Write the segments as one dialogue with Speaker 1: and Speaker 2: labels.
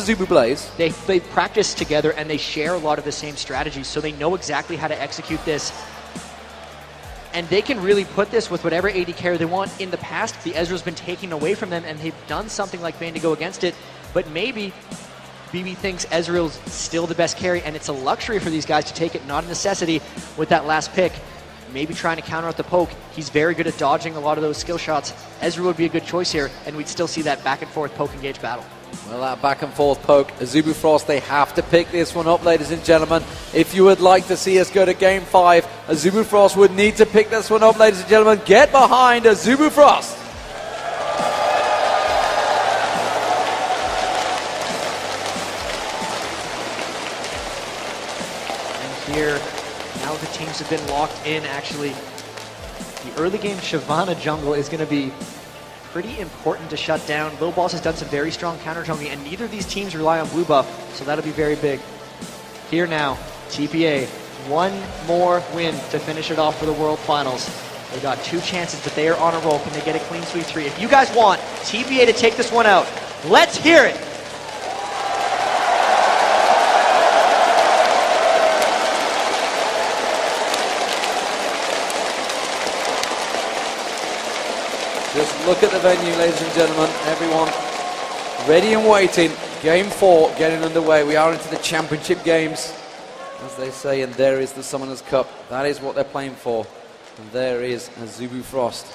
Speaker 1: Zubu Blaze.
Speaker 2: They practice together and they share a lot of the same strategies, so they know exactly how to execute this. And they can really put this with whatever AD carry they want. In the past, the Ezreal's been taken away from them, and they've done something like Bane to go against it. But maybe BB thinks Ezreal's still the best carry, and it's a luxury for these guys to take it, not a necessity with that last pick. Maybe trying to counter out the poke. He's very good at dodging a lot of those skill shots. Ezreal would be a good choice here, and we'd still see that back and forth poke engage battle.
Speaker 1: Well, that back and forth poke, Azubu Frost, they have to pick this one up, ladies and gentlemen. If you would like to see us go to Game 5, Azubu Frost would need to pick this one up, ladies and gentlemen. Get behind Azubu Frost.
Speaker 2: And here, now the teams have been locked in, actually. The early game Shyvana jungle is going to be pretty important to shut down. Lil Balls has done some very strong counter jungling, and neither of these teams rely on blue buff, so that'll be very big. Here now, TPA, one more win to finish it off for the World Finals. They got 2 chances, but they are on a roll. Can they get a clean sweep 3? If you guys want TPA to take this one out, let's hear it.
Speaker 1: Just look at the venue, ladies and gentlemen. Everyone ready and waiting. Game 4 getting underway. We are into the championship games, as they say, and there is the Summoners Cup. That is what they're playing for. And there is Azubu Frost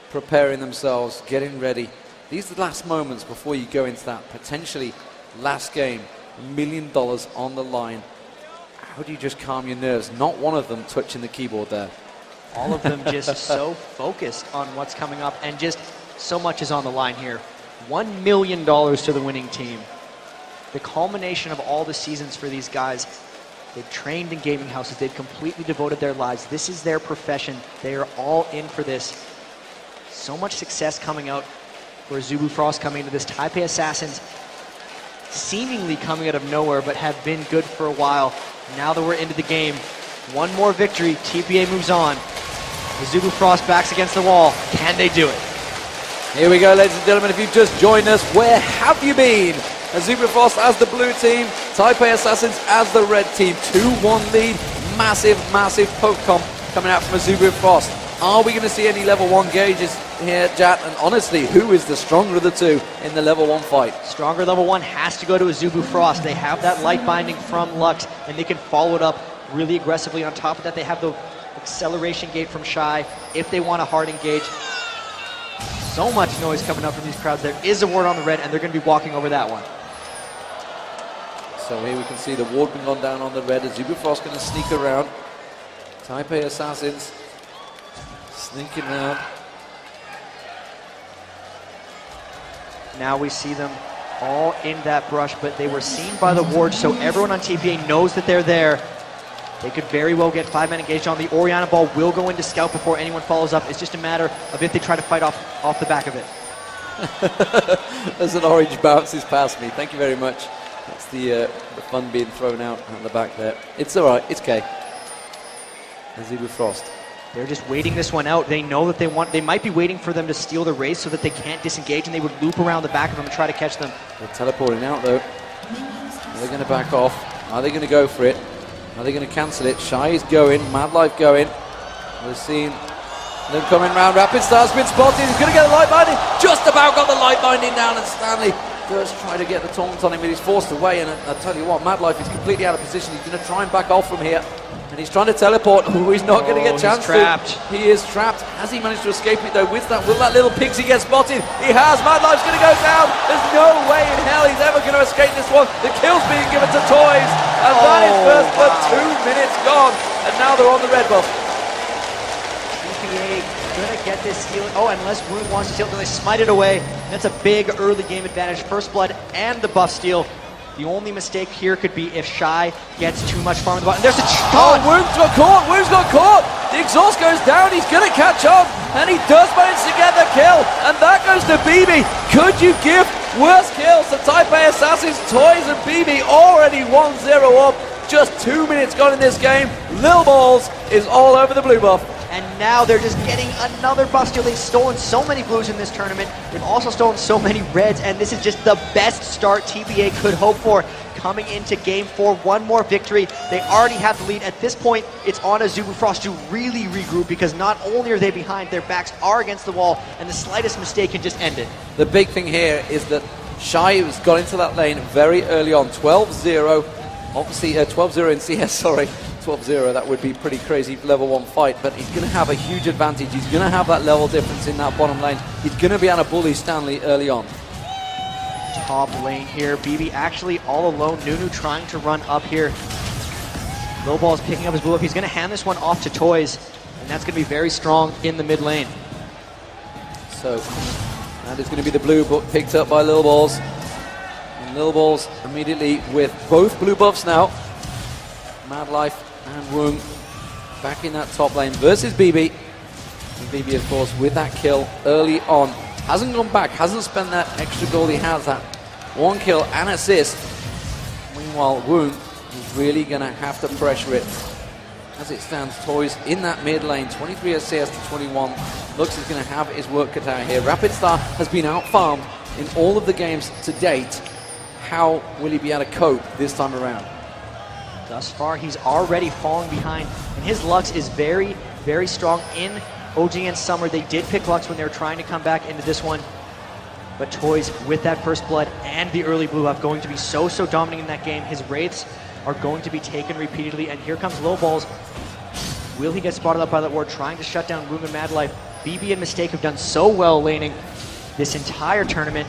Speaker 1: preparing themselves, getting ready. These are the last moments before you go into that potentially last game. $1 million on the line. How do you just calm your nerves? Not one of them touching the keyboard there.
Speaker 2: All of them just so focused on what's coming up, and just so much is on the line here. $1 million to the winning team. The culmination of all the seasons for these guys. They've trained in gaming houses. They've completely devoted their lives. This is their profession. They are all in for this. So much success coming out for Azubu Frost coming into this. Taipei Assassins seemingly coming out of nowhere, but have been good for a while. Now that we're into the game, one more victory, TPA moves on. Azubu Frost backs against the wall. Can they do it?
Speaker 1: Here we go, ladies and gentlemen. If you've just joined us, where have you been? Azubu Frost as the blue team, Taipei Assassins as the red team. 2-1 lead, massive, massive poke comp coming out from Azubu Frost. Are we going to see any level 1 gauges here, Jat? And honestly, who is the stronger of the two in the level 1 fight?
Speaker 2: Stronger level 1 has to go to Azubu Frost. They have that light binding from Lux, and they can follow it up really aggressively. On top of that, they have the acceleration gate from Shy if they want a hard engage. So much noise coming up from these crowds. There is a ward on the red, and they're going to be walking over that one.
Speaker 1: So here we can see the ward being gone down on the red. Azubu Frost going to sneak around. Taipei Assassins sneaking around.
Speaker 2: Now we see them all in that brush, but they were seen by the ward, so everyone on TPA knows that they're there. They could very well get 5-man engaged on. The Orianna ball will go into scout before anyone follows up. It's just a matter of if they try to fight off the back of it.
Speaker 1: As an orange bounces past me. Thank you very much. That's the fun being thrown out at the back there. It's all right. It's okay. Azubu Frost.
Speaker 2: They're just waiting this one out. They know that they might be waiting for them to steal the race so that they can't disengage, and they would loop around the back of them and try to catch them.
Speaker 1: They're teleporting out though. Are they going to back off? Are they going to go for it? Are they going to cancel it? Shy is going. Mad Life going. We're seeing them coming round. Rapid Star's been spotted. He's going to get the light binding. Just about got the light binding down, and Stanley does try to get the taunt on him, but he's forced away. And I tell you what, Mad Life is completely out of position. He's going to try and back off from here. And he's trying to teleport. Oh, he's not going to get a chance
Speaker 2: trapped.
Speaker 1: to. He is trapped. Has he managed to escape it though? With that, will that little pixie get spotted? He has. Mad Life's going to go down. There's no way in hell he's ever going to escape this one. The kill's being given to Toys. And that is first blood. 2 minutes gone. And now they're on the red buff.
Speaker 2: TPA gonna get this steal. Oh, unless Wound wants to steal, then they smite it away. That's a big early game advantage. First blood and the buff steal. The only mistake here could be if Shy gets too much farm in the bottom. There's a
Speaker 1: Wound's got caught! Wound's got caught! The exhaust goes down, he's going to catch on, and he does manage to get the kill, and that goes to BB. Could you give worse kills to Taipei Assassins? Toys and BB already 1-0 up. Just 2 minutes gone in this game. Lil Balls is all over the blue buff.
Speaker 2: And now they're just getting another buff steal. They've stolen so many blues in this tournament. They've also stolen so many reds, and this is just the best start TBA could hope for. Coming into Game 4, one more victory. They already have the lead. At this point, it's on Azubu Frost to really regroup, because not only are they behind, their backs are against the wall, and the slightest mistake can just end it.
Speaker 1: The big thing here is that Shai has got into that lane very early on, 12-0. Obviously, 12-0 in CS, sorry. 12-0, that would be pretty crazy level 1 fight, but he's going to have a huge advantage. He's going to have that level difference in that bottom lane. He's going to be able to bully Stanley early on.
Speaker 2: Top lane here, BB actually all alone. Nunu trying to run up here. Lowball's picking up his blue up. He's going to hand this one off to Toys, and that's going to be very strong in the mid lane.
Speaker 1: So that is going to be the blue picked up by Lil Balls. And Lil Balls immediately with both blue buffs now. Mad Life and Woong back in that top lane versus BB. And BB, of course, with that kill early on. Hasn't gone back, hasn't spent that extra gold. He has that 1 kill and assist. Meanwhile, Woong is really going to have to pressure it. As it stands, Toys in that mid lane, 23 CS to 21. Looks is going to have his work cut out here. Rapid Star has been out-farmed in all of the games to date. How will he be able to cope this time around?
Speaker 2: Thus far, he's already falling behind, and his Lux is very, very strong in OG and Summer. They did pick Lux when they were trying to come back into this one, but Toys with that first blood and the early blue buff going to be so dominant in that game. His Wraiths are going to be taken repeatedly, and here comes Low Balls. Will he get spotted up by that ward, trying to shut down Woong and Mad Life? BB and Mistake have done so well laning this entire tournament,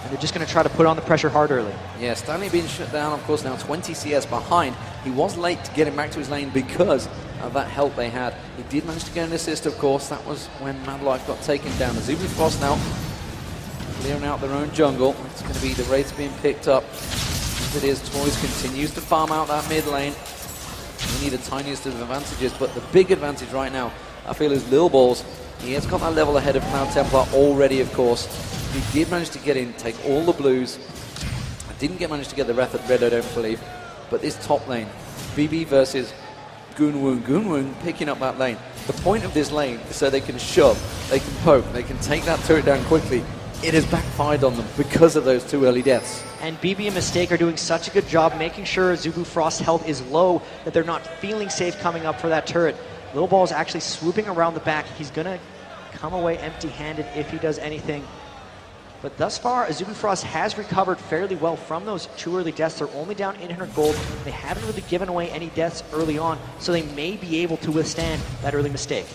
Speaker 2: and they're just going to try to put on the pressure hard early.
Speaker 1: Yeah, Stanley being shut down, of course, now 20 CS behind. He was late to get him back to his lane because of that help they had. He did manage to get an assist, of course. That was when Mad Life got taken down. Azubu Frost now clearing out their own jungle. It's going to be the Wraiths being picked up. As it is, Toys continues to farm out that mid lane. We need the tiniest of advantages, but the big advantage right now, I feel, is Lil Balls. He has got that level ahead of Cloud Templar already, of course. He did manage to get in, take all the blues. Didn't manage to get the red, I don't believe. But this top lane, BB versus Goon Woong picking up that lane. The point of this lane is so they can shove, they can poke, they can take that turret down quickly. It has backfired on them because of those 2 early deaths.
Speaker 2: And BB and Mistake are doing such a good job making sure Azubu Frost's health is low, that they're not feeling safe coming up for that turret. Lil Ball is actually swooping around the back. He's going to come away empty-handed if he does anything. But thus far, Azubu Frost has recovered fairly well from those 2 early deaths. They're only down 800 gold. They haven't really given away any deaths early on, so they may be able to withstand that early mistake.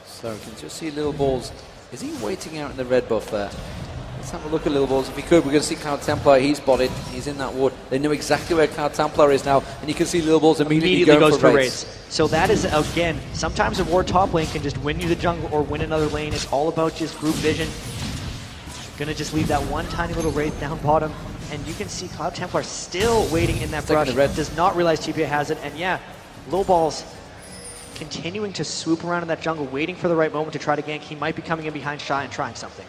Speaker 1: So you can just see Lil Balls. Is he waiting out in the red buff there? Let's have a look at Lil Balls. If we could, we're going to see Cloud Templar. He's spotted. He's in that ward. They know exactly where Cloud Templar is now, and you can see Lil Balls immediately goes for raids.
Speaker 2: So that is, again, sometimes a ward top lane can just win you the jungle or win another lane. It's all about just group vision. Gonna just leave that one tiny little Wraith down bottom, and you can see Cloud Templar still waiting in that brush. Does not realize TPA has it, and yeah, Low Balls continuing to swoop around in that jungle, waiting for the right moment to try to gank. He might be coming in behind Shy and trying something.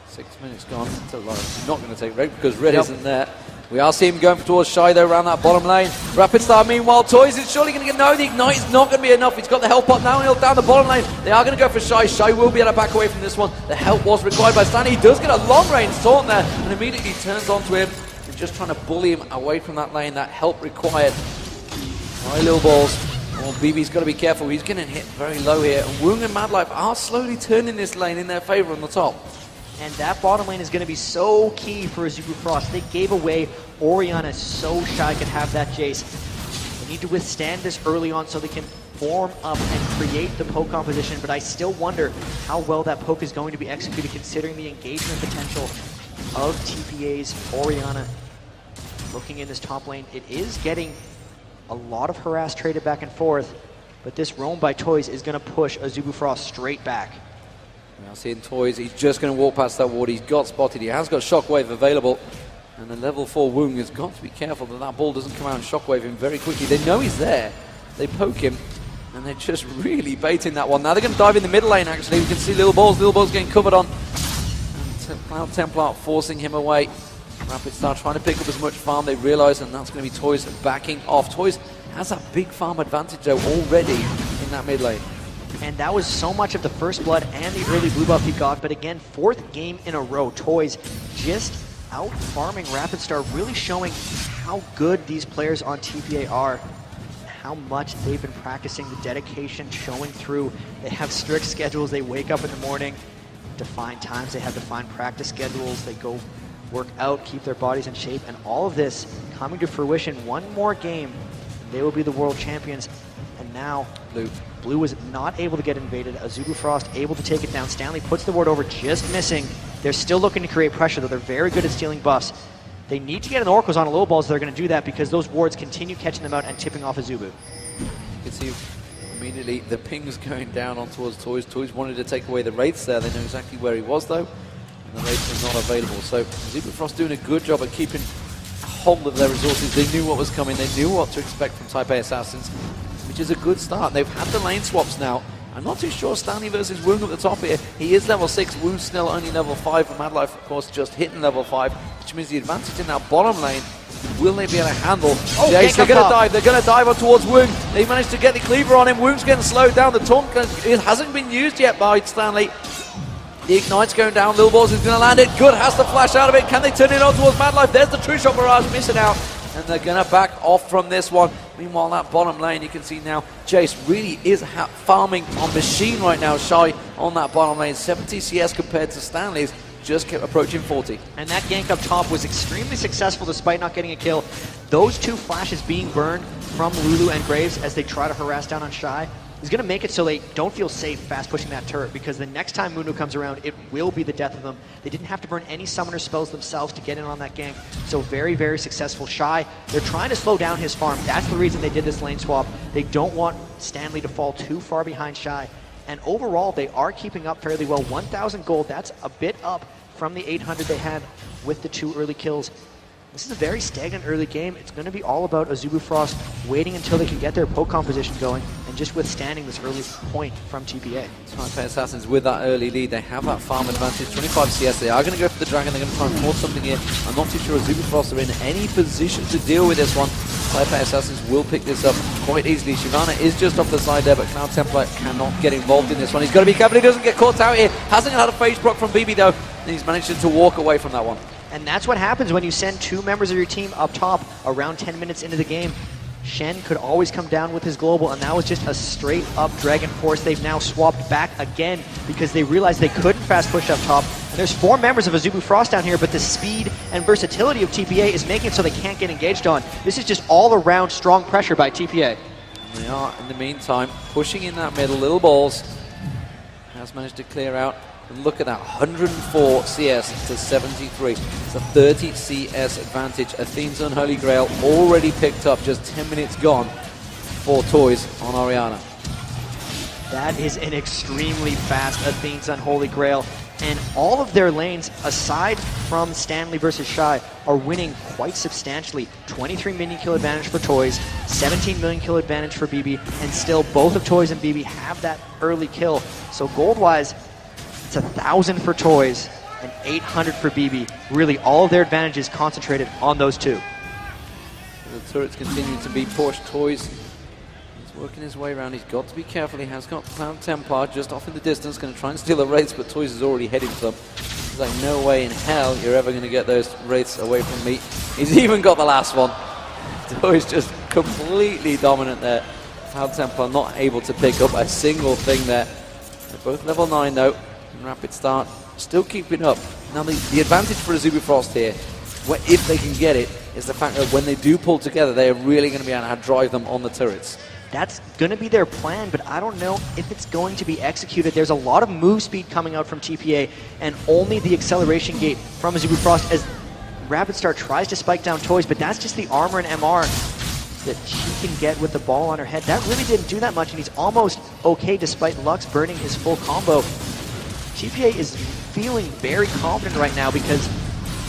Speaker 1: 6 minutes gone. He's not going to take Red because Red isn't there. We are seeing him going towards Shy though around that bottom lane. Rapid Star meanwhile, Toys is surely going to get, no, the Ignite is not going to be enough. He's got the help up now and he'll down the bottom lane. They are going to go for Shy. Shy will be able to back away from this one. The help was required by Stanley. He does get a long range taunt there and immediately turns onto him and just trying to bully him away from that lane. That help required by Lil Balls. Well, BB's got to be careful. He's getting hit very low here. And Woong and Mad Life are slowly turning this lane in their favor on the top.
Speaker 2: And that bottom lane is going to be so key for Azubu Frost. They gave away Orianna so Shy could have that Jace. They need to withstand this early on so they can form up and create the poke composition, but I still wonder how well that poke is going to be executed considering the engagement potential of TPA's Orianna. Looking in this top lane, it is getting a lot of harass traded back and forth, but this roam by Toys is going to push Azubu Frost straight back.
Speaker 1: Now seeing Toys, he's just going to walk past that ward. He's got spotted. He has got Shockwave available. And the level 4 Woong has got to be careful that that ball doesn't come out and Shockwave him very quickly. They know he's there. They poke him. And they're just really baiting that one. Now they're going to dive in the middle lane, actually. We can see Lil Balls. Lil Balls getting covered on. And Cloud Templar forcing him away. Rapid Star trying to pick up as much farm. They realise, and that's going to be Toys backing off. Toys has that big farm advantage, though, already in that mid lane.
Speaker 2: And that was so much of the first blood and the early blue buff he got. But again, 4th game in a row. Toys just out-farming Rapid Star, really showing how good these players on TPA are, how much they've been practicing, the dedication showing through. They have strict schedules. They wake up in the morning, define times. They have defined practice schedules. They go work out, keep their bodies in shape, and all of this coming to fruition. One more game, and they will be the world champions. And now Blue was not able to get invaded. Azubu Frost able to take it down. Stanley puts the ward over, just missing. They're still looking to create pressure, though. They're very good at stealing buffs. They need to get an Oracles on a low balls. They're going to do that because those wards continue catching them out and tipping off Azubu.
Speaker 1: You can see immediately the pings going down on towards Toys. Toys wanted to take away the Wraiths there. They know exactly where he was, though. And the Wraiths were not available. So Azubu Frost doing a good job at keeping hold of their resources. They knew what was coming. They knew what to expect from Type A Assassins, which is a good start. They've had the lane swaps now. I'm not too sure Stanley versus Woong at the top here. He is level 6, Woong's still only level 5, and Madlife, of course, just hitting level 5, which means the advantage in that bottom lane, will they be able to handle? Jace, they're going to dive on towards Woong. They managed to get the cleaver on him. Woong's getting slowed down. The taunt it hasn't been used yet by Stanley. The Ignite's going down. Lil Balls is going to land it. Good, has to flash out of it. Can they turn it on towards Madlife? There's the True Shot Barrage missing out. And they're going to back off from this one. Meanwhile, that bottom lane, you can see now, Jace really is farming on machine right now. Shy on that bottom lane. 70 CS compared to Stanley's. Just kept approaching 40. And
Speaker 2: that gank up top was extremely successful despite not getting a kill. Those 2 flashes being burned from Lulu and Graves as they try to harass down on Shy is going to make it so they don't feel safe fast pushing that turret, because the next time Mundo comes around, it will be the death of them. They didn't have to burn any summoner spells themselves to get in on that gank, so very, very successful. Shy, they're trying to slow down his farm. That's the reason they did this lane swap. They don't want Stanley to fall too far behind Shy. And overall, they are keeping up fairly well. 1,000 gold, that's a bit up from the 800 they had with the 2 early kills. This is a very stagnant early game. It's going to be all about Azubu Frost waiting until they can get their poke composition going and just withstanding this early point from TPA.
Speaker 1: Type A Assassins with that early lead. They have that farm advantage, 25 CS. They are going to go for the Dragon. They're going to try and force something here. I'm not too sure Azubu Frost are in any position to deal with this one. Type A Assassins will pick this up quite easily. Shyvana is just off the side there, but Cloud Templar cannot get involved in this one. He's got to be careful he doesn't get caught out here. Hasn't had a phase proc from BB though, and he's managed to walk away from that one.
Speaker 2: And that's what happens when you send 2 members of your team up top around 10 minutes into the game. Shen could always come down with his global, and that was just a straight up Dragon Force. They've now swapped back again because they realized they couldn't fast push up top. And there's 4 members of Azubu Frost down here, but the speed and versatility of TPA is making it so they can't get engaged on. This is just all around strong pressure by TPA.
Speaker 1: They are, in the meantime, pushing in that middle. Little Balls has managed to clear out. And look at that, 104 CS to 73. It's a 30 CS advantage. Athene's Unholy Grail already picked up, just 10 minutes gone for Toys on Orianna.
Speaker 2: That is an extremely fast Athene's Unholy Grail. And all of their lanes, aside from Stanley versus Shy, are winning quite substantially. 23 million kill advantage for Toys, 17 million kill advantage for BB, and still both of Toys and BB have that early kill. So gold-wise, it's 1,000 for Toys and 800 for BB. Really, all of their advantages concentrated on those 2.
Speaker 1: The turrets continue to be pushed. Toys is working his way around. He's got to be careful. He has got Cloud Templar just off in the distance, going to try and steal the Wraiths, but Toys is already heading for them. He's like, no way in hell you're ever going to get those Wraiths away from me. He's even got the last one. Toys just completely dominant there. Cloud Templar not able to pick up a single thing there. They're both level 9 though. Rapid Start still keeping up. Now the advantage for Azubu Frost here, if they can get it, is the fact that when they do pull together, they are really going to be able to drive them on the turrets.
Speaker 2: That's going to be their plan, but I don't know if it's going to be executed. There's a lot of move speed coming out from TPA, and only the acceleration gate from Azubu Frost as Rapid Start tries to spike down Toys, but that's just the armor and MR that she can get with the ball on her head. That really didn't do that much, and he's almost okay despite Lux burning his full combo. TPA is feeling very confident right now because,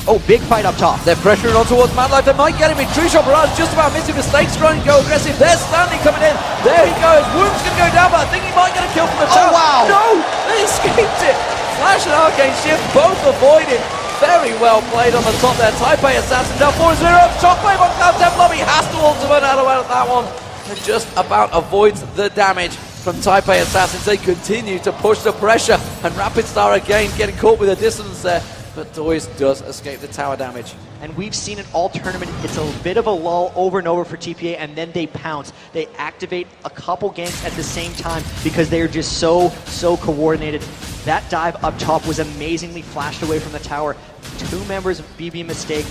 Speaker 2: oh, big fight up top.
Speaker 1: They're pressuring on towards Madlife. They might get him in. True Shot Barrage just about missing. Mistakes trying to go aggressive. There's Stanley coming in. There he goes. Woong's going to go down, but I think he might get a kill from the top.
Speaker 2: Oh, wow.
Speaker 1: No, they escaped it. Flash and Arcane Shift both avoided. Very well played on the top there. Type A Assassin down 4-0. Shockwave on Cloud Templar. He has to ultimate out of that one. And just about avoids the damage. from Taipei Assassins. They continue to push the pressure, and Rapid Star again getting caught with a dissonance there. But Toys does escape the tower damage.
Speaker 2: And we've seen it all tournament. It's a bit of a lull over and over for TPA, and then they pounce. They activate a couple ganks at the same time because they are just so coordinated. That dive up top was amazingly flashed away from the tower. 2 members of BB Mistake,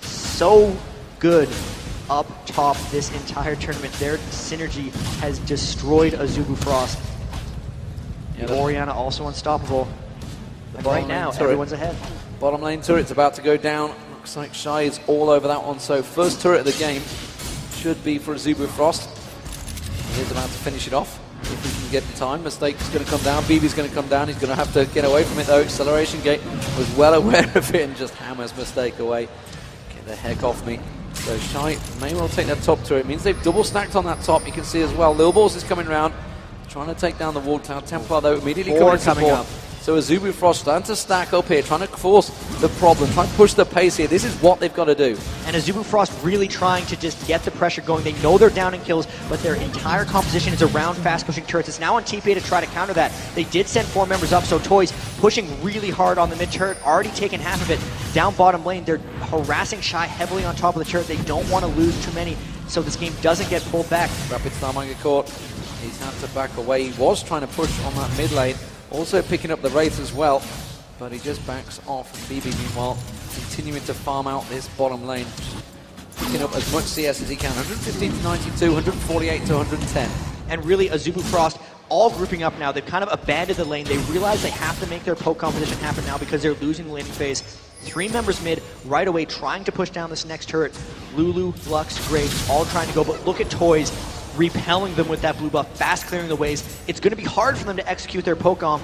Speaker 2: so good up top this entire tournament. Their synergy has destroyed Azubu Frost. Yeah, Orianna also unstoppable. And right now, everyone's ahead.
Speaker 1: Bottom lane turret's about to go down. Looks like Shy is all over that one. So first turret of the game should be for Azubu Frost. He is about to finish it off if he can get the time. Mistake's going to come down. BB's going to come down. He's going to have to get away from it though. Acceleration Gate was well aware of it and just hammers Mistake away. Get the heck off me. So Shy may well take that top turret. It means they've double stacked on that top. You can see as well. Lil Balls is coming around, trying to take down the wall. Cloud Templar though immediately coming up. So Azubu Frost starting to stack up here, trying to force the problem, trying to push the pace here. This is what they've got to do.
Speaker 2: And Azubu Frost really trying to just get the pressure going. They know they're down in kills, but their entire composition is around fast-pushing turrets. It's now on TPA to try to counter that. They did send 4 members up, so Toys pushing really hard on the mid-turret, already taken half of it. Down bottom lane, they're harassing Shy heavily on top of the turret. They don't want to lose too many, so this game doesn't get pulled back.
Speaker 1: Rapid Star might get caught. He's had to back away. He was trying to push on that mid lane. Also picking up the Wraith as well, but he just backs off. And BB, meanwhile, continuing to farm out this bottom lane, picking up as much CS as he can. 115 to 92, 148 to 110.
Speaker 2: And really, Azubu Frost all grouping up now. They've kind of abandoned the lane. They realize they have to make their poke competition happen now because they're losing the laning phase. 3 members mid right away trying to push down this next turret. Lulu, Lux, Graves all trying to go, but look at Toys repelling them with that blue buff, fast clearing the ways. It's going to be hard for them to execute their poke-on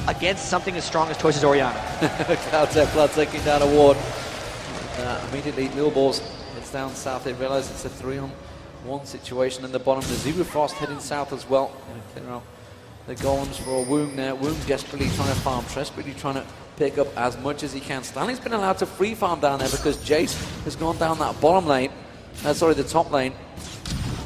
Speaker 2: against something as strong as Toys' Orianna.
Speaker 1: Cloud Templar taking down a ward. Immediately, Lil Balls heads down south. They realize it's a 3-on-1 situation in the bottom. The Azubu Frost heading south as well. Clear out the golems for a Woong there. Woong desperately trying to farm, desperately trying to pick up as much as he can. Stanley's been allowed to free farm down there because Jace has gone down that bottom lane. The top lane.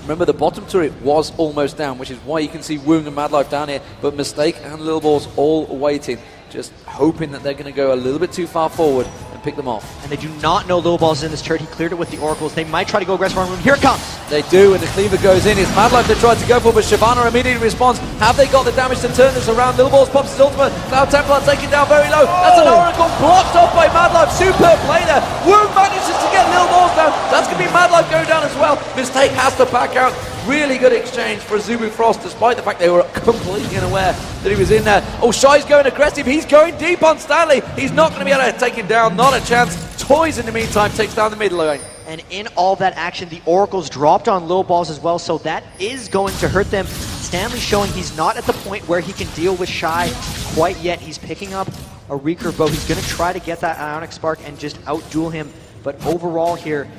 Speaker 1: Remember, the bottom turret was almost down, which is why you can see Woong and Madlife down here, but Mistake and Lil Balls all waiting, just hoping that they're going to go a little bit too far forward and pick them off.
Speaker 2: And they do not know Lil Balls is in this turret. He cleared it with the Oracles. They might try to go aggressive on room. Here it comes!
Speaker 1: They do, and the cleaver goes in. It's Madlife they tried to go for, but Shyvana immediately responds. Have they got the damage to turn this around? Lil Balls pops his ultimate. Cloud Templar taken down very low. That's an Oracle blocked off by Madlife. Superb play there. Woong manages to get Lil Balls down. That's going to be Madlife going down as well. Mistake has to back out. Really good exchange for Azubu Frost, despite the fact they were completely unaware that he was in there. Oh, Shy's going aggressive. He's going deep on Stanley. He's not going to be able to take him down. Not a chance. Toys, in the meantime, takes down the mid lane.
Speaker 2: And in all that action, the Oracles dropped on Lil Balls as well, so that is going to hurt them. Stanley showing he's not at the point where he can deal with Shy quite yet. He's picking up a recurve bow. He's going to try to get that Ionic Spark and just out-duel him. But overall here,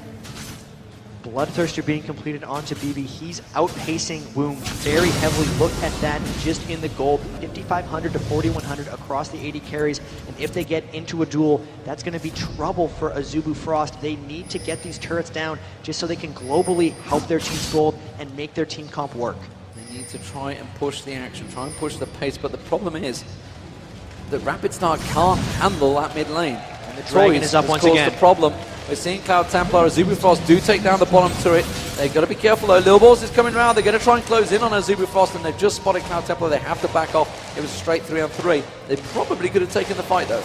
Speaker 2: Bloodthirster being completed onto BB. He's outpacing Woong very heavily. Look at that just in the gold. 5,500 to 4,100 across the 80 carries. And if they get into a duel, that's going to be trouble for Azubu Frost. They need to get these turrets down just so they can globally help their team's gold and make their team comp work.
Speaker 1: They need to try and push the action, try and push the pace. But the problem is that Rapid Star can't handle that mid lane.
Speaker 2: And the Dragon is up once again.
Speaker 1: The problem. We're seeing Cloud Templar, Azubu Frost do take down the bottom turret. They've got to be careful though. Lil Balls is coming around. They're going to try and close in on Azubu Frost, and they've just spotted Cloud Templar. They have to back off. It was a straight 3-on-3. They probably could have taken the fight though.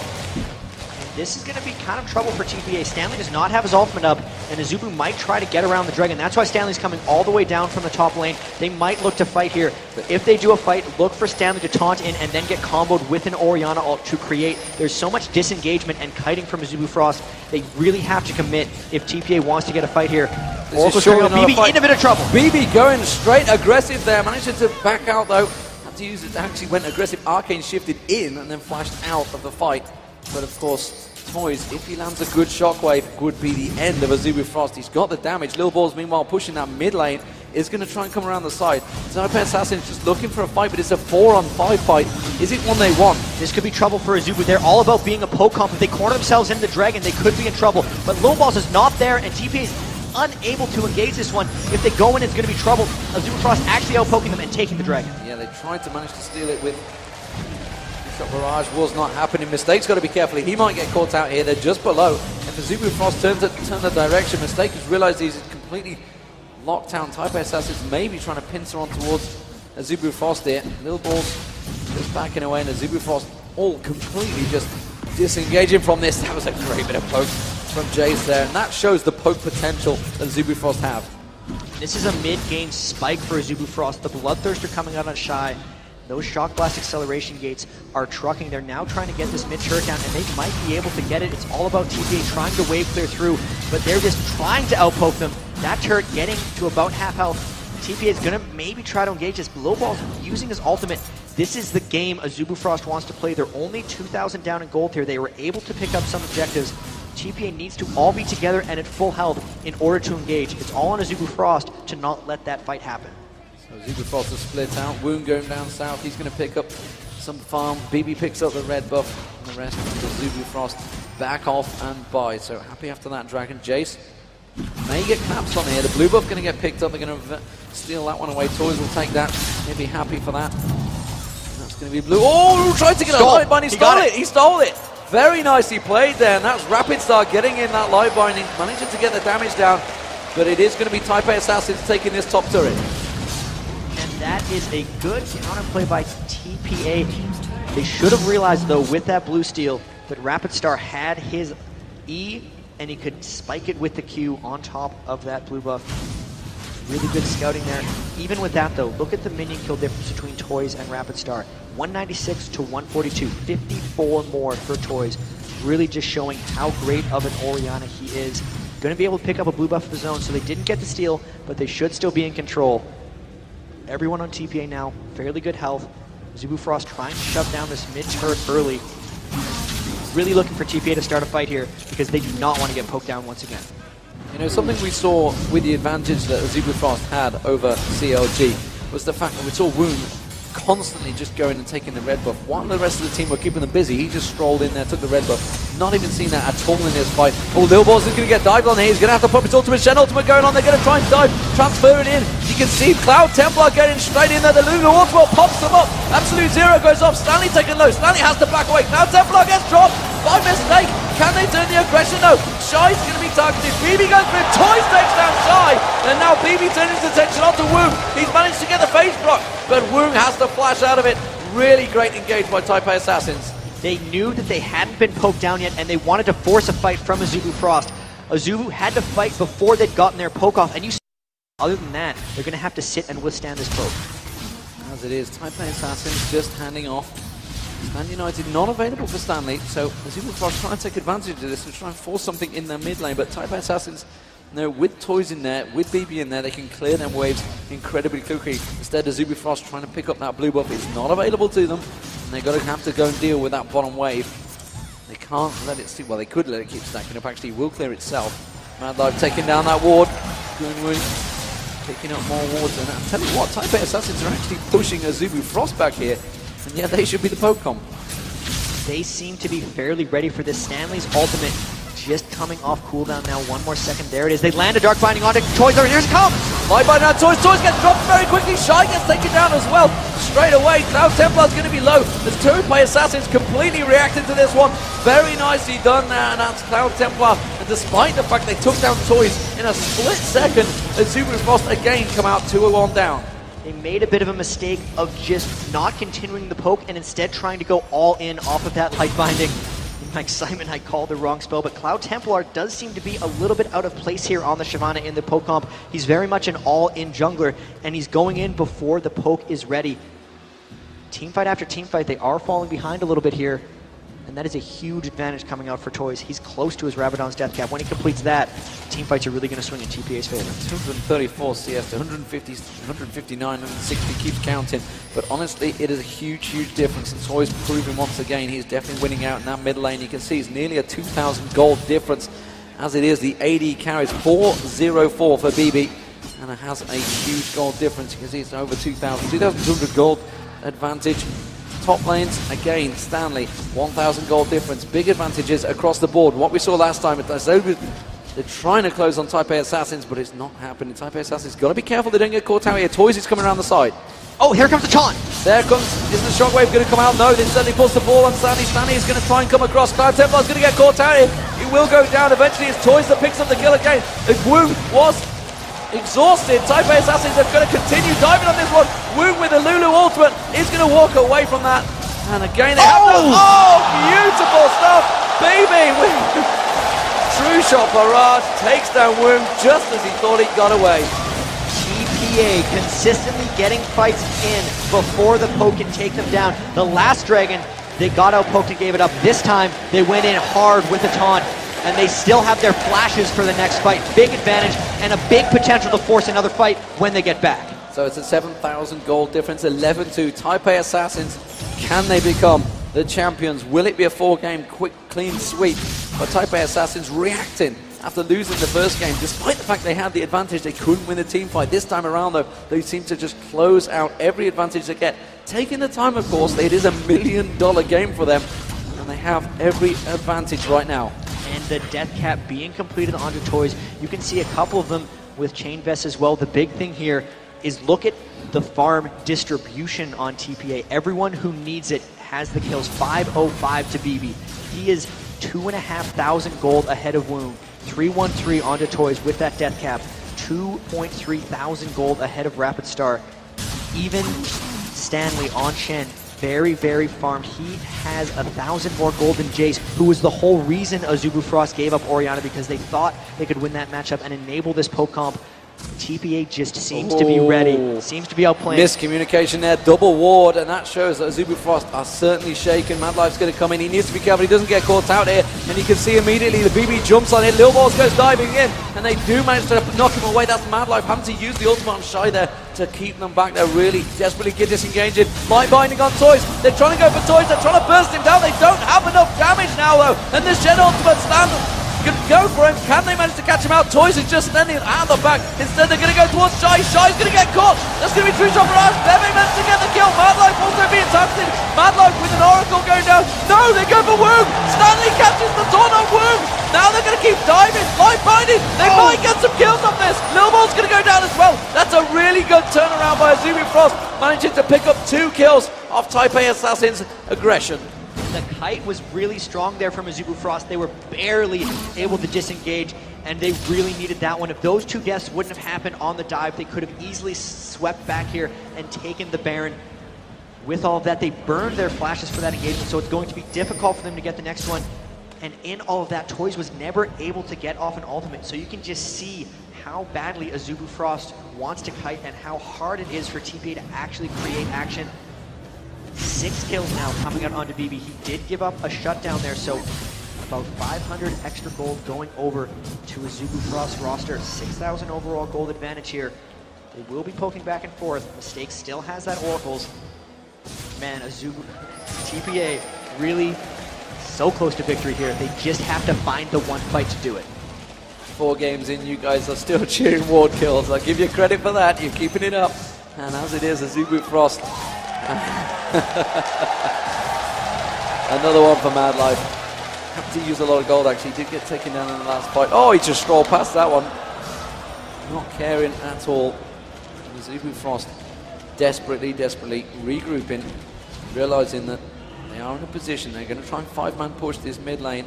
Speaker 2: This is going to be kind of trouble for TPA. Stanley does not have his ultimate up, and Azubu might try to get around the Dragon. That's why Stanley's coming all the way down from the top lane. They might look to fight here. But if they do a fight, look for Stanley to taunt in and then get comboed with an Orianna ult to create. There's so much disengagement and kiting from Azubu Frost. They really have to commit if TPA wants to get a fight here. Also, BB in a bit of trouble.
Speaker 1: BB going straight aggressive there. Managed to back out though. Had to use it. Actually went aggressive. Arcane shifted in and then flashed out of the fight. But of course, Toys, if he lands a good shockwave, would be the end of Azubu Frost. He's got the damage. Lil Balls, meanwhile, pushing that mid lane, is going to try and come around the side. Taipei Assassin is just looking for a fight, but it's a 4-on-5 fight. Is it one they want?
Speaker 2: This could be trouble for Azubu. They're all about being a poke comp. If they corner themselves into the Dragon, they could be in trouble. But Lil Balls is not there, and TPA's unable to engage this one. If they go in, it's going to be trouble. Azubifrost actually outpoking them and taking the dragon.
Speaker 1: Yeah, they tried to manage to steal it with shot barrage. Was not happening. Mistake's got to be careful. He might get caught out here. They're just below. If Azubifrost turns the direction, Mistake has realized he's completely locked down. Taipei Assassins maybe trying to pincer on towards Azubifrost here. Little balls just backing away, and Azubifrost all completely just disengaging from this. That was a great bit of poke from Jace there, and that shows the poke potential that Azubifrost have.
Speaker 2: This is a mid-game spike for Azubifrost. The Bloodthirster coming out on Shy. Those Shock Blast acceleration gates are trucking. They're now trying to get this mid-turret down, and they might be able to get it. It's all about TPA trying to wave clear through, but they're just trying to outpoke them. That turret getting to about half health. TPA is going to maybe try to engage this. Blowball's using his ultimate. This is the game Azubifrost wants to play. They're only 2,000 down in gold here. They were able to pick up some objectives. TPA needs to all be together and at full health in order to engage. It's all on Azubifrost to not let that fight happen.
Speaker 1: So Azubifrost is split out. Wound going down south. He's going to pick up some farm. BB picks up the red buff. And the rest of Azubifrost back off and buy. So happy after that dragon. Jace may get claps on here. The blue buff going to get picked up. They're going to steal that one away. Toys will take that. He'll be happy for that. Going to be blue. Oh, tried to get a light bind. He stole it. He stole it. Very nicely played there. And that's Rapid Star getting in that light binding, managing to get the damage down. But it is going to be Taipei Assassins taking this top turret.
Speaker 2: And that is a good counterplay by TPA. They should have realized, though, with that blue steal, that Rapid Star had his E, and he could spike it with the Q on top of that blue buff. Really good scouting there. Even with that, though, look at the minion kill difference between Toys and Rapid Star. 196 to 142, 54 more for Toys. Really just showing how great of an Orianna he is. Going to be able to pick up a blue buff of his own, so they didn't get the steal, but they should still be in control. Everyone on TPA now, fairly good health. Azubifrost trying to shove down this mid-turret early. Really looking for TPA to start a fight here, because they do not want to get poked down once again.
Speaker 1: You know, something we saw with the advantage that Azubifrost had over CLG was the fact that we saw Wound constantly just going and taking the red buff. While the rest of the team were keeping them busy, he just strolled in there, took the red buff. Not even seen that at all in this fight. Oh, Lil Balls is going to get dived on here. He's going to have to pop his ultimate, Shen ultimate going on. They're going to try and dive, transfer it in. You can see Cloud Templar getting straight in there. The Luna ultimate pops them up. Absolute Zero goes off. Stanley taking low. Stanley has to back away. Cloud Templar gets dropped by Mistake. Can they turn the aggression? No. Shy's going to be targeted. BB goes for it. Toys takes down Shy. And now BB turns his attention onto Woong. He's managed to get the phase block, but Woong has to flash out of it. Really great engage by Taipei Assassins.
Speaker 2: They knew that they hadn't been poked down yet, and they wanted to force a fight from Azubifrost. Azubu had to fight before they'd gotten their poke off, and you see, other than that, they're going to have to sit and withstand this poke.
Speaker 1: As it is, Taipei Assassins just handing off. Stand United not available for Stanley, so Azubifrost trying to take advantage of this and try and force something in their mid lane, but Taipei Assassins, no, with Toys in there, with BB in there, they can clear them waves incredibly quickly. Instead, Azubifrost trying to pick up that blue buff. It's not available to them, and they're going to have to go and deal with that bottom wave. They can't let it, well, they could let it keep stacking up. Actually, it will clear itself. Mad Life taking down that ward. Picking up more wards, and I'll tell you what, Taipei Assassins are actually pushing Azubifrost back here, and yeah, they should be the poke comp.
Speaker 2: They seem to be fairly ready for this. Stanley's ultimate just coming off cooldown now. 1 more second. There it is. They land a Dark Binding onto Toys. Here it comes!
Speaker 1: Light Binding on Toys. Toys gets dropped very quickly. Shy gets taken down as well. Straight away. Cloud Templar's going to be low. The Taipei Assassins completely reacted to this one. Very nicely done there, and that's Cloud Templar. And despite the fact they took down Toys in a split second, Azubifrost again come out 2-1 down.
Speaker 2: They made a bit of a mistake of just not continuing the poke and instead trying to go all in off of that Light Binding. In my excitement, I called the wrong spell, but Cloud Templar does seem to be a little bit out of place here on the Shyvana in the poke comp. He's very much an all-in jungler, and he's going in before the poke is ready. Teamfight after teamfight, they are falling behind a little bit here, and that is a huge advantage coming out for Toys. He's close to his Rabadon's death cap. When he completes that, teamfights are really going to swing in TPA's favor.
Speaker 1: 234 CS to 150, 159, 160, keeps counting. But honestly, it is a huge, huge difference. And Toys proving once again he's definitely winning out in that mid lane. You can see it's nearly a 2,000 gold difference. As it is, the AD carries 404 for BB, and it has a huge gold difference. You can see it's over 2,000, 2,200 gold advantage. Top lanes, again, Stanley, 1,000 gold difference. Big advantages across the board. What we saw last time, They're trying to close on Taipei Assassins, but it's not happening. Taipei Assassins got to be careful they don't get caught out here. Toys is coming around the side.
Speaker 2: Oh, here comes the taunt.
Speaker 1: There comes, is the shockwave going to come out? No, they certainly pulls the ball on Stanley. Stanley is going to try and come across. Cloud Templar is going to get caught out here. He will go down. Eventually it's Toys that picks up the kill again. Wu was exhausted. Taipei Assassins are going to continue diving on this one. Wu with the Lulu ultimate is going to walk away from that. And again they have beautiful stuff. Baby with true shot barrage takes down Wu just as he thought he got away.
Speaker 2: TPA consistently getting fights in before the poke can take them down. The last dragon, they got out poked and gave it up. This time, they went in hard with the taunt, and they still have their flashes for the next fight. Big advantage and a big potential to force another fight when they get back.
Speaker 1: So it's a 7,000 gold difference, 11-2. Taipei Assassins, can they become the champions? Will it be a 4-game quick, clean sweep? But Taipei Assassins reacting after losing the first game, despite the fact they had the advantage, they couldn't win the team fight. This time around, though, they seem to just close out every advantage they get. Taking the time, of course, it is a $1 million game for them, and they have every advantage right now.
Speaker 2: And the death cap being completed onto Toys, you can see a couple of them with chain vests as well. The big thing here is look at the farm distribution on TPA. Everyone who needs it has the kills. 505 to BB. He is 2,500 gold ahead of Wound. 313 onto Toys with that death cap. 2,300 gold ahead of Rapid Star. Even Stanley on Shen, very, very farmed. He has 1,000 more gold than Jace, who was the whole reason Azubu Frost gave up Orianna, because they thought they could win that matchup and enable this poke comp. TPA just seems to be ready, seems to be outplaying.
Speaker 1: Miscommunication there, double ward, and that shows that Azubu Frost are certainly shaken. Mad Life's going to come in, he needs to be careful, he doesn't get caught out here, and you can see immediately the BB jumps on it, Lil Balls goes diving in, and they do manage to knock him away. That's Mad Life having to use the ultimate on Shy there to keep them back. They're really desperately disengaging. Light binding on Toys, they're trying to go for Toys, they're trying to burst him down, they don't have enough damage now though, and the Shed ultimate stand can go for him. Can they manage to catch him out? Toys is just standing out of the back. Instead, they're going to go towards Shy. Shy's going to get caught. That's going to be true shot barrage. Bebe managed to get the kill. Madlife also being targeted. Madlife with an Oracle going down. No, they go for Woog. Stanley catches the taunt on Woog. Now they're going to keep diving. Light binding. They might get some kills on this. Lil Ball's going to go down as well. That's a really good turnaround by Azubu Frost, managing to pick up 2 kills off Taipei Assassin's aggression.
Speaker 2: The kite was really strong there from Azubu Frost. They were barely able to disengage, and they really needed that one. If those 2 deaths wouldn't have happened on the dive, they could have easily swept back here and taken the Baron. With all of that, they burned their flashes for that engagement, so it's going to be difficult for them to get the next one. And in all of that, Toys was never able to get off an ultimate, so you can just see how badly Azubu Frost wants to kite and how hard it is for TPA to actually create action. 6 kills now coming out onto BB. He did give up a shutdown there, so about 500 extra gold going over to Azubu Frost roster. 6,000 overall gold advantage here. They will be poking back and forth. Mistake still has that Oracles. Man, Azubu, TPA really so close to victory here. They just have to find the one fight to do it.
Speaker 1: 4 games in, you guys are still cheering ward kills. I'll give you credit for that. You're keeping it up. And as it is, Azubu Frost. Another one for Mad Life. Had to use a lot of gold actually. Did get taken down in the last fight. Oh, he just strolled past that one. Not caring at all. Azubu Frost desperately regrouping, realizing that they are in a position. They're going to try and 5-man push this mid lane.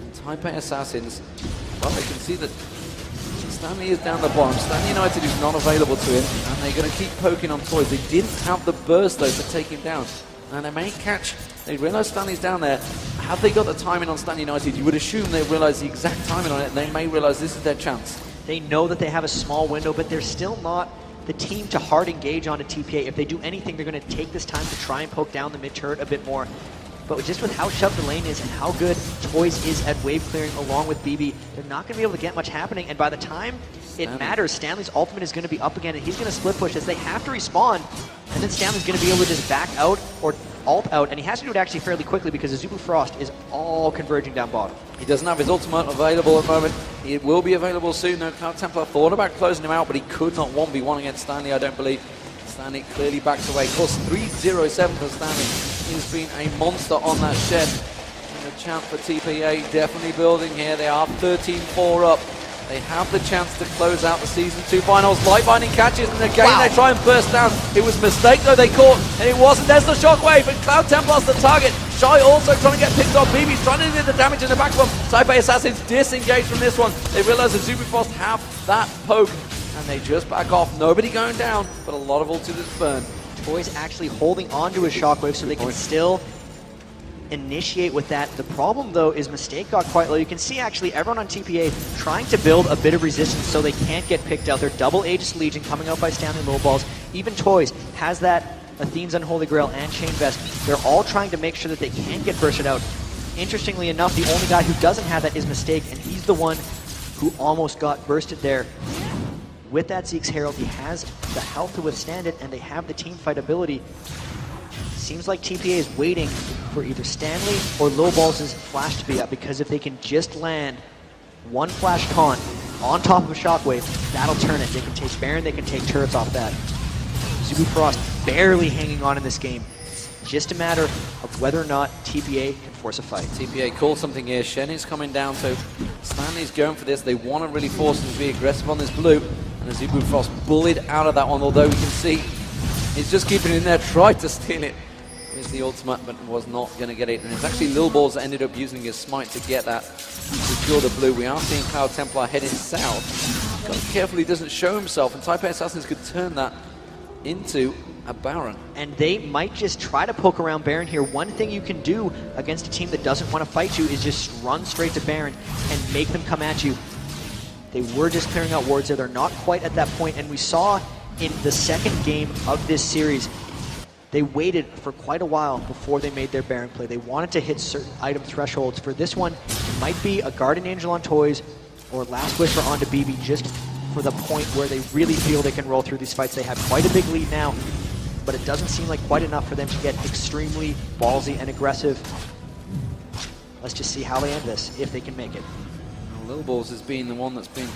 Speaker 1: And Taipei Assassins, well, they can see that Stanley is down the bottom. Stanley United is not available to him, and they're going to keep poking on Toys. They didn't have the burst though to take him down, and they may catch. They realize Stanley's down there. Have they got the timing on Stanley United? You would assume they realize the exact timing on it, and they may realize this is their chance.
Speaker 2: They know that they have a small window, but they're still not the team to hard engage onto TPA. If they do anything, they're going to take this time to try and poke down the mid turret a bit more. But just with how shoved the lane is and how good Toys is at wave clearing along with BB, they're not going to be able to get much happening. And by the time it matters, Stanley's ultimate is going to be up again, and he's going to split push as they have to respawn. And then Stanley's going to be able to just back out or ult out, and he has to do it actually fairly quickly because Azubu Frost is all converging down bottom.
Speaker 1: He doesn't have his ultimate available at the moment. It will be available soon though. Cloud Templar thought about closing him out, but he could not 1v1 against Stanley, I don't believe. Stanley clearly backs away. Of course, 307 for Stanley. He's been a monster on that shed. And chance for TPA definitely building here. They are 13-4 up. They have the chance to close out the Season 2 finals. Lightbinding catches, and again they try and burst down. It was a mistake though they caught, and it wasn't. There's the shockwave, and Cloud Templar's the target. Shy also trying to get picked off. BB's trying to do the damage in the back of them. Taipei Assassins disengage from this one. They realize that Zubifrost have that poke, and they just back off. Nobody going down, but a lot of ultimates burn.
Speaker 2: Toys actually holding on to his shockwave so they can still initiate with that. The problem though is Mistake got quite low. You can see actually everyone on TPA trying to build a bit of resistance so they can't get picked out. They're double Aegis Legion coming out by Stanley Lowballs. Even Toys has that Athene's Unholy Grail and Chain Vest. They're all trying to make sure that they can't get bursted out. Interestingly enough, the only guy who doesn't have that is Mistake, and he's the one who almost got bursted there. With that Zeke's Herald, he has the health to withstand it, and they have the team fight ability. Seems like TPA is waiting for either Stanley or Lowballs' flash to be up, because if they can just land one flash taunt on top of a shockwave, that'll turn it. They can take Baron, they can take turrets off that. Zubifrost barely hanging on in this game. It's just a matter of whether or not TPA can force a fight.
Speaker 1: TPA calls something here. Shen is coming down, so Stanley's going for this. They want to really force him to be aggressive on this blue, and as Zubifrost bullied out of that one, although we can see he's just keeping it in there, tried to steal it. Here's the ultimate, but was not going to get it. And it's actually Lil Balls that ended up using his smite to get that, secure the blue. We are seeing Cloud Templar heading south. Got to be careful he doesn't show himself, and Taipei Assassins could turn that into a Baron.
Speaker 2: And they might just try to poke around Baron here. One thing you can do against a team that doesn't want to fight you is just run straight to Baron and make them come at you. They were just clearing out wards there. They're not quite at that point, and we saw in the second game of this series, they waited for quite a while before they made their Baron play. They wanted to hit certain item thresholds. For this one, it might be a Guardian Angel on Toys or Last Whisper onto BB, just for the point where they really feel they can roll through these fights. They have quite a big lead now, but it doesn't seem like quite enough for them to get extremely ballsy and aggressive. Let's just see how they end this, if they can make it.
Speaker 1: Lil Balls has been the one that's been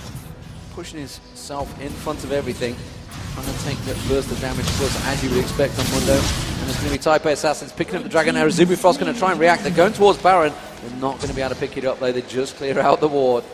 Speaker 1: pushing himself in front of everything, trying to take that burst of damage, of course, as you would expect on Mundo. And it's going to be Taipei Assassins picking up the Dragon Arrow. Zubifrost going to try and react. They're going towards Baron. They're not going to be able to pick it up, though. They just clear out the ward.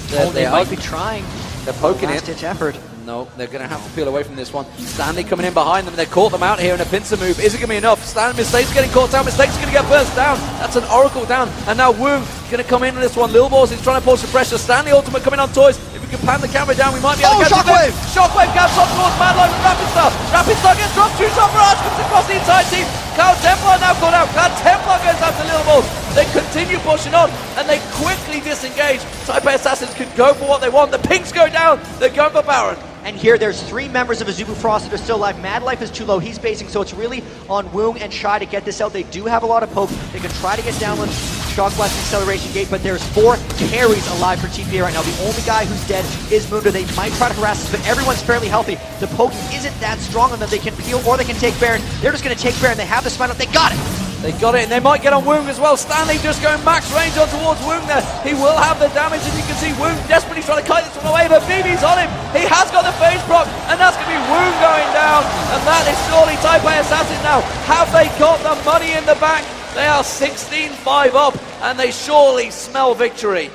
Speaker 2: They might be trying.
Speaker 1: They're poking it.
Speaker 2: Last-ditch effort.
Speaker 1: No, they're going to have to peel away from this one. Stanley coming in behind them. They caught them out here in a pincer move. Is it going to be enough? Mistake's getting caught out. Mistake's going to get burst down. That's an Oracle down. And now Woong going to come into this one. Lil Balls is trying to push the pressure. Stanley ultimate coming on Toys. If we can pan the camera down, we might be able to catch
Speaker 2: Shockwave!
Speaker 1: it. Shockwave comes on towards Madlife and Rapid Star. Rapid Star gets dropped. Two shot barrage comes across the entire team. Cloud Templar now caught out. Cloud Templar goes after Lil Balls. They continue pushing on, and they quickly disengage. Taipei Assassins could go for what they want. The pinks go down. They're going for Baron.
Speaker 2: And here there's three members of Zubifrost that are still alive. Madlife is too low, he's basing, so it's really on Woong and Shy to get this out. They do have a lot of poke. They can try to get down with Shock Blast and Acceleration Gate, but there's 4 carries alive for TPA right now. The only guy who's dead is Mundo. They might try to harass us, but everyone's fairly healthy. The poke isn't that strong on them. They can peel or they can take Baron. They're just going to take Baron. They have the smite up. They got it!
Speaker 1: They got it, and they might get on Woong as well. Stanley just going max range on towards Woong there. He will have the damage, and you can see Woong desperately trying to kite this one away, but BB's on him. He has got the phase proc, and that's going to be Woong going down. And that is surely Taipei Assassin now. Have they got the money in the bank? They are 16-5 up, and they surely smell victory.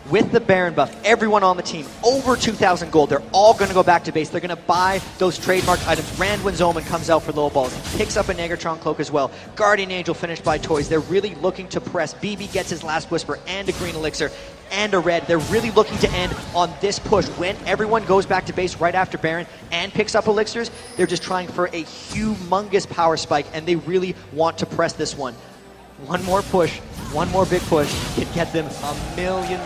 Speaker 2: With the Baron buff, everyone on the team, over 2,000 gold, they're all going to go back to base. They're going to buy those trademarked items. Rand Omen comes out for Lil Balls, picks up a Negatron Cloak as well. Guardian Angel finished by Toys. They're really looking to press. BB gets his Last Whisper and a Green Elixir and a red. They're really looking to end on this push. When everyone goes back to base right after Baron and picks up Elixirs, they're just trying for a humongous power spike, and they really want to press this one. One more push, one more big push can get them $1 million.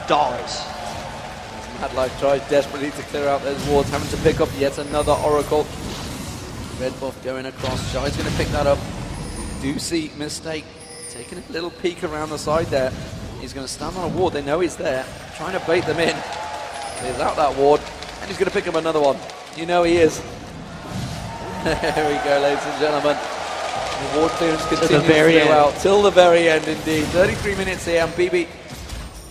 Speaker 1: Madlife tries desperately to clear out those wards, having to pick up yet another Oracle. Red buff going across. Shy's going to pick that up. Do see Mistake taking a little peek around the side there. He's going to stand on a ward. They know he's there, trying to bait them in. Clears out that ward, and he's going to pick up another one. You know he is. There we go, ladies and gentlemen. The ward clearance continues throughout till the very end, indeed. 33 minutes here, and BB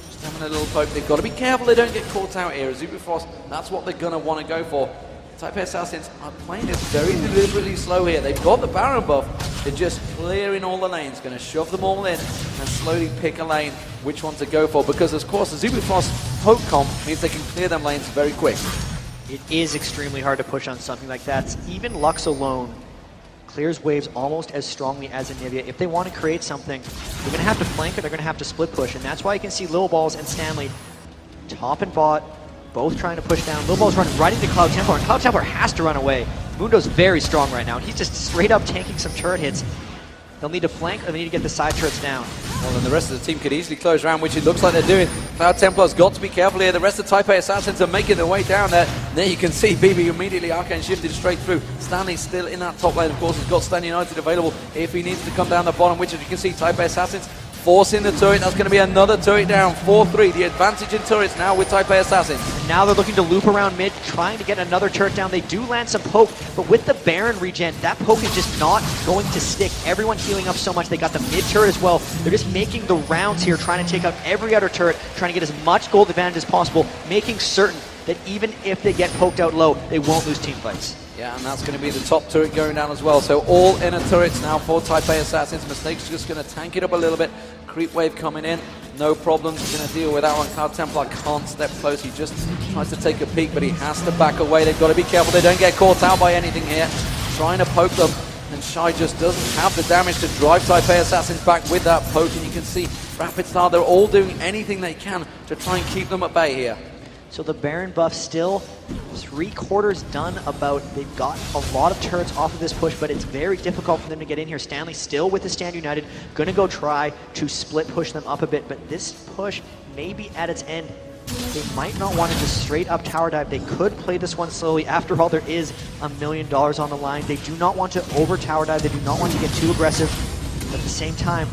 Speaker 1: just having a little poke. They've got to be careful they don't get caught out here. Zubifrost, that's what they're going to want to go for. Taipei Assassins are playing this very deliberately slow here. They've got the Baron buff. They're just clearing all the lanes, going to shove them all in and slowly pick a lane which one to go for, because of course the Zubu Frost poke comp means they can clear them lanes very quick.
Speaker 2: It is extremely hard to push on something like that. Even Lux alone clears waves almost as strongly as Anivia. If they want to create something, they're going to have to flank or they're going to have to split push, and that's why you can see Lil Balls and Stanley, top and bot, both trying to push down. Lil Ball's running right into Cloud Templar, and Cloud Templar has to run away. Mundo's very strong right now. He's just straight up tanking some turret hits. They'll need to flank or they need to get the side turrets down.
Speaker 1: Well, then the rest of the team could easily close round, which it looks like they're doing. Cloud Templar's got to be careful here. The rest of Taipei Assassins are making their way down there. And there you can see BB immediately arcane shifted straight through. Stanley's still in that top lane, of course. He's got Stan United available if he needs to come down the bottom, which as you can see, Taipei Assassins forcing the turret. That's going to be another turret down, 4-3. The advantage in turrets now with Taipei Assassins.
Speaker 2: And now they're looking to loop around mid, trying to get another turret down. They do land some poke, but with the Baron regen, that poke is just not going to stick. Everyone healing up so much. They got the mid turret as well. They're just making the rounds here, trying to take out every other turret, trying to get as much gold advantage as possible, making certain that even if they get poked out low, they won't lose team fights.
Speaker 1: Yeah, and that's going to be the top turret going down as well. So all inner turrets now for Taipei Assassins. Mistake's just going to tank it up a little bit. Creep wave coming in. No problems. He's going to deal with that one. Cloud Templar can't step close. He just tries to take a peek, but he has to back away. They've got to be careful they don't get caught out by anything here. Trying to poke them. And Shy just doesn't have the damage to drive Taipei Assassins back with that poke. And you can see Rapid Star, they're all doing anything they can to try and keep them at bay here.
Speaker 2: So the Baron buff still 3/4 done about. They've got a lot of turrets off of this push, but it's very difficult for them to get in here. Stanley still with the Stand United, gonna go try to split push them up a bit, but this push may be at its end. They might not want to just straight up tower dive. They could play this one slowly. After all, there is $1 million on the line. They do not want to over tower dive. They do not want to get too aggressive. But at the same time,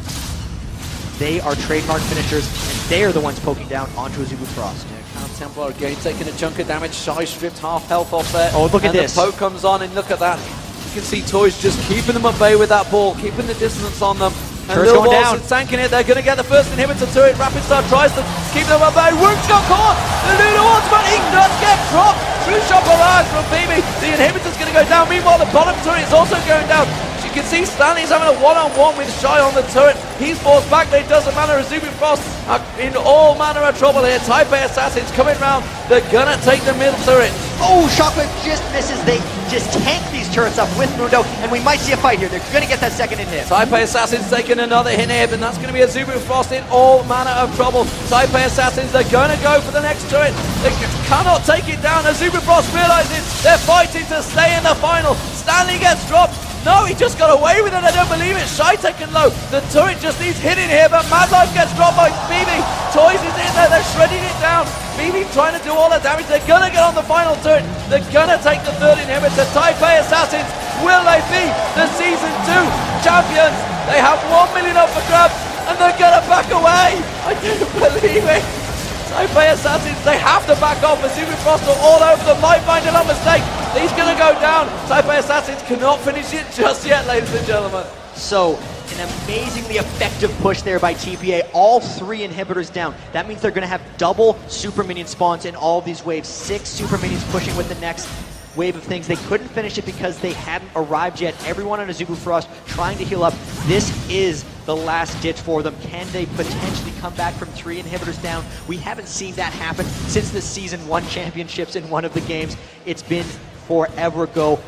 Speaker 2: they are trademark finishers, and they are the ones poking down onto a Zubu Frost.
Speaker 1: Cloud Templar again taking a chunk of damage. Shy stripped half health off there.
Speaker 2: Oh, look at this.
Speaker 1: And the poke comes on, and look at that. You can see Toys just keeping them at bay with that ball, keeping the distance on them. And
Speaker 2: Turret's
Speaker 1: Lil
Speaker 2: going
Speaker 1: Balls
Speaker 2: down.
Speaker 1: is tanking it. They're going to get the first inhibitor turret. Rapid Star tries to keep them at bay. Woong's got caught. The Lunar Ultimate, he does get dropped. True shot barrage from BB. The inhibitor's going to go down. Meanwhile, the bottom turret is also going down. You can see Stanley's having a one-on-one with Shy on the turret. He's forced back, but it doesn't matter. Zubu Frost are in all manner of trouble here. Taipei Assassins coming round. They're gonna take the middle turret.
Speaker 2: Oh, Shockwave just misses. They just tank these turrets up with Mundo, and we might see a fight here. They're gonna get that second in here.
Speaker 1: Taipei Assassins taking another hit here, but that's gonna be a Zubu Frost in all manner of trouble. Taipei Assassins, they're gonna go for the next turret. They cannot take it down as Zubu Frost realizes they're fighting to stay in the final. Stanley gets dropped. No, he just got away with it. I don't believe it. Shy taken low. The turret just needs hitting here, but Mad Life gets dropped by BB. Toys is in there. They're shredding it down. BB trying to do all the damage. They're going to get on the final turret. They're going to take the third inhibitor. Taipei Assassins, will they be the Season 2 champions? They have 1 million up for grabs, and they're going to back away. I don't believe it. Taipei Assassins, they have to back off. Zubu Frost are all over them. Life-minded on Mistake. He's going to go down. Taipei Assassins cannot finish it just yet, ladies and gentlemen.
Speaker 2: So, an amazingly effective push there by TPA. All 3 inhibitors down. That means they're going to have double super minion spawns in all of these waves. 6 super minions pushing with the next wave of things. They couldn't finish it because they hadn't arrived yet. Everyone on a Zubu Frost trying to heal up. This is the last ditch for them. Can they potentially come back from 3 inhibitors down? We haven't seen that happen since the Season 1 championships in one of the games. It's been forever ago.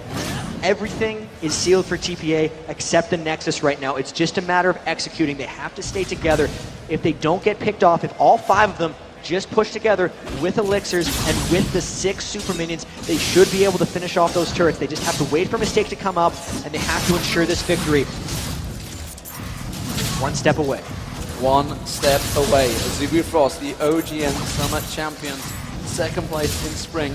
Speaker 2: Everything is sealed for TPA except the Nexus right now. It's just a matter of executing. They have to stay together. If they don't get picked off, if all 5 of them just push together with elixirs and with the 6 super minions, they should be able to finish off those turrets. They just have to wait for Mistake to come up, and they have to ensure this victory. 1 step away.
Speaker 1: 1 step away. Zubu Frost, the OGN Summer Champions, 2nd place in spring.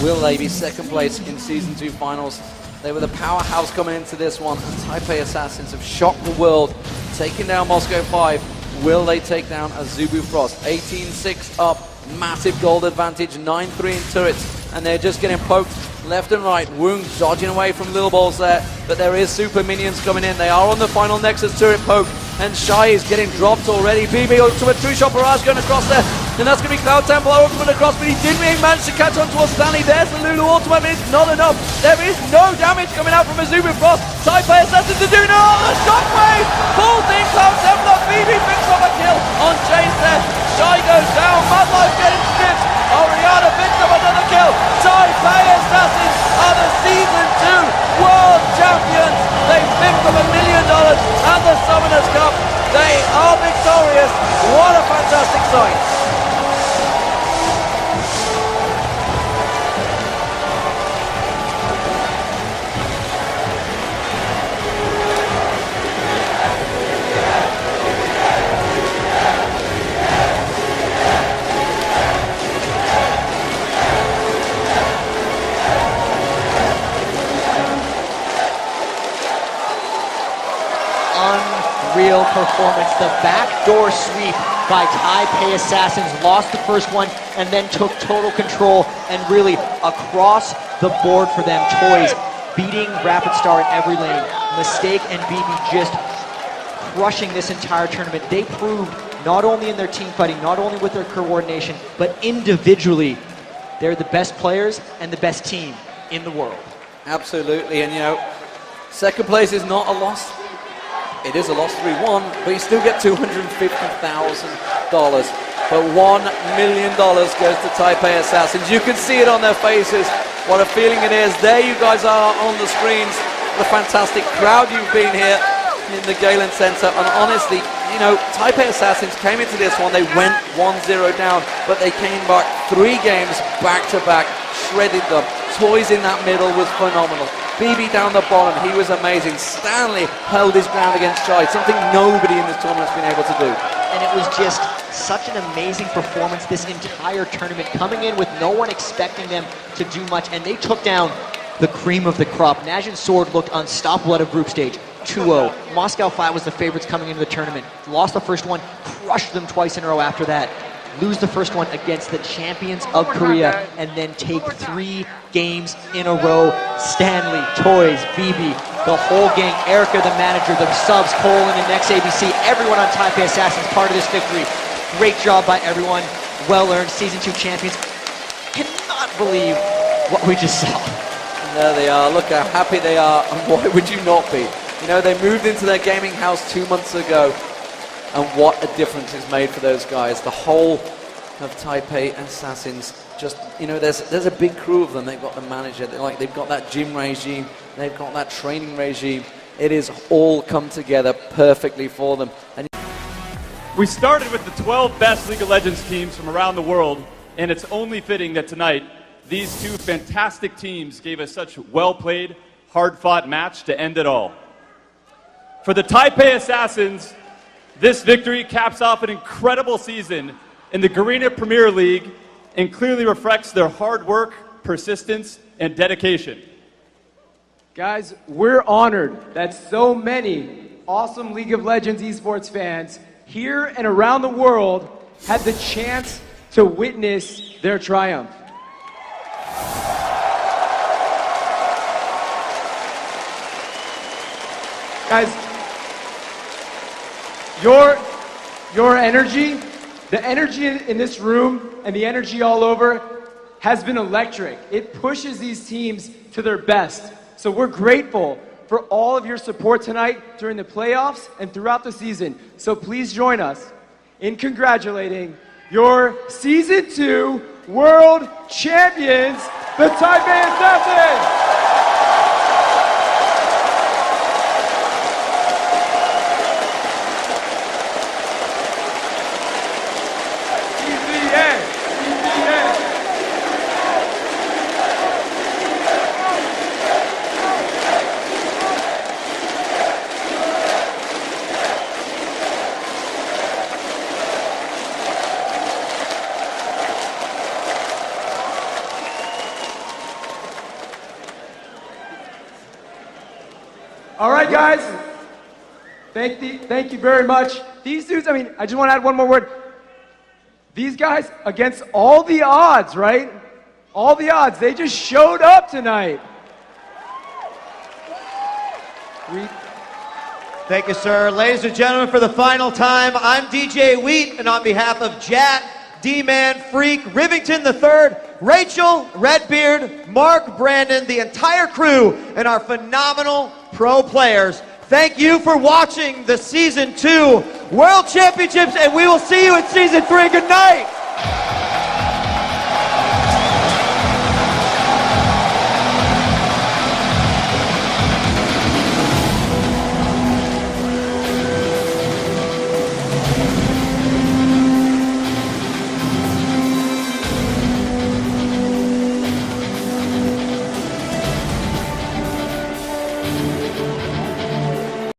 Speaker 1: Will they be 2nd place in Season 2 finals? They were the powerhouse coming into this one, and Taipei Assassins have shocked the world, taking down Moscow 5. Will they take down a Zubu Frost? 18-6 up, massive gold advantage, 9-3 in turrets, and they're just getting poked left and right. Woong dodging away from Lil Balls there, but there is super minions coming in. They are on the final Nexus turret poke, and Shy is getting dropped already. BB ultimate 2-shot barrage going across there. And that's going to be Cloud Temple ultimate across, but he didn't really manage to catch on to us. Stanley. There's the Lulu ultimate, but it's not enough. There is no damage coming out from Azuma Frost. Taipei Assassin to do no. The shockwave pulls in Cloud Temple. BB picks up a kill on Chase there. Shy goes down. Madlife getting stripped. Oriana picks up another kill. Taipei Assassins are the Season 2 World Champions. They picked up $1 million and the Summoners Cup. They are victorious. What a fantastic sight.
Speaker 2: Real performance. The backdoor sweep by Taipei Assassins, lost the first one and then took total control and really across the board for them. Toys beating Rapid Star in every lane. Mistake and BB just crushing this entire tournament. They proved not only in their team fighting, not only with their coordination, but individually, they're the best players and the best team in the world.
Speaker 1: Absolutely, and you know, second place is not a loss. It is a loss, 3-1, but you still get $250,000. But $1 million goes to Taipei Assassins. You can see it on their faces, what a feeling it is. There you guys are on the screens. What a fantastic crowd you've been here in the Galen Center. And honestly, you know, Taipei Assassins came into this one, they went 1-0 down, but they came back 3 games back-to-back, shredded them. Toys in that middle was phenomenal. BB down the bottom, he was amazing. Stanley held his ground against Chai, something nobody in this tournament's been able to do.
Speaker 2: And it was just such an amazing performance this entire tournament, coming in with no one expecting them to do much, and they took down the cream of the crop. Najin Sword looked unstoppable at a group stage, 2-0. Moscow Fire was the favorites coming into the tournament. Lost the first one, crushed them twice in a row after that. Lose the first one against the champions of Korea, and then take 3 games in a row. Stanley, Toys, BB, the whole gang, Erica, the manager, the subs, Colin, and Next ABC, everyone on Taipei Assassins, part of this victory. Great job by everyone. Well earned. Season 2 champions. Cannot believe what we just saw.
Speaker 1: There they are. Look how happy they are, and why would you not be? You know, they moved into their gaming house 2 months ago. And what a difference it's made for those guys. The whole of Taipei Assassins, just, you know, there's a big crew of them. They've got the manager, they've got that gym regime, they've got that training regime. It is all come together perfectly for them. And
Speaker 3: we started with the 12 best League of Legends teams from around the world, and it's only fitting that tonight these 2 fantastic teams gave us such well-played, hard-fought match to end it all. For the Taipei Assassins, this victory caps off an incredible season in the Garena Premier League and clearly reflects their hard work, persistence, and dedication.
Speaker 4: Guys, we're honored that so many awesome League of Legends esports fans here and around the world had the chance to witness their triumph. Guys, your energy, the energy in this room and the energy all over has been electric. It pushes these teams to their best. So we're grateful for all of your support tonight during the playoffs and throughout the season. So please join us in congratulating your Season 2 World Champions, the Taipei Assassins! All right, guys. Thank you very much. These dudes, I mean, I just want to add one more word. These guys, against all the odds, right? All the odds, they just showed up tonight.
Speaker 5: Thank you, sir. Ladies and gentlemen, for the final time, I'm DJ Wheat, and on behalf of Jat, D-Man, Freak, Rivington III, Rachel, Redbeard, Mark, Brandon, the entire crew, and our phenomenal pro players. Thank you for watching the Season 2 World Championships, and we will see you in Season 3. Good night!